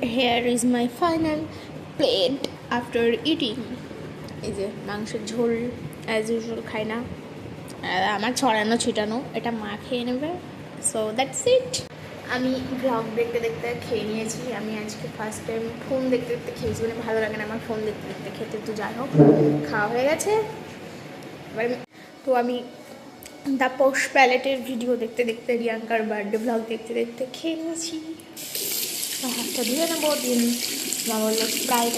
here is my final plate after eating. এই যে মাংসের ঝোল অ্যাজ ইউজুয়াল খাই না, আমার ছড়ানো ছিটানো, এটা মা খেয়ে নেবে। So that's it. আমি ব্লগ দেখতে দেখতে খেয়ে নিয়েছি। আমি আজকে ফার্স্ট টাইম ফোন দেখতে দেখতে খেয়েছি, মানে ভালো লাগে না আমার ফোন দেখতে দেখতে খেতে, তো যাই হোক খাওয়া হয়ে গেছে। এবার তো আমি দ্য পোস্ট প্যালেটের ভিডিও দেখতে দেখতে, রিয়াঙ্কার বার্থডে ব্লগ দেখতে দেখতে খেয়ে নিয়েছি। হাতটা ধুয়ে নেবো। দিন মা বললো স্প্রাইট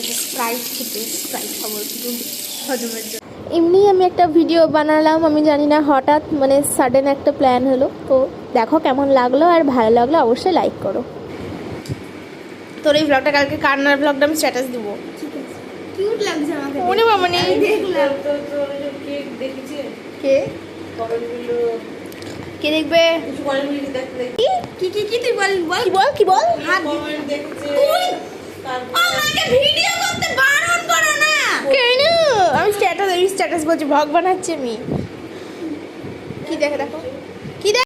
খেতে, স্প্রাইট খাবো একটু হজমের জন্য। এমনি আমি একটা ভিডিও বানালাম, আমি জানি না হঠাৎ মানে সাডেন একটা প্ল্যান হলো, তো দেখো কেমন লাগলো, আর ভালো লাগলো অবশ্যই লাইক করো। তোর এই ব্লগটা কালকে কান্নার ব্লগটা আমি স্ট্যাটাস দিব। ঠিক আছে, কিউট লাগছে আমাকে। মনে মামা নেই দেখলাম তো, তোর কেক দেখেছে কে? কমেন্টগুলো কে দেখবে? কিছু কমেন্টগুলো দেখতে দেখি কি কি কি তুই বল বল বল কি বল। কমেন্ট দেখেছে আমাকে ভিডিও করতে বারণ করো না। কেন? আমি স্ট্যাটাস বলছি, ভগ বানাচ্ছি আমি। কি দেখে দেখো।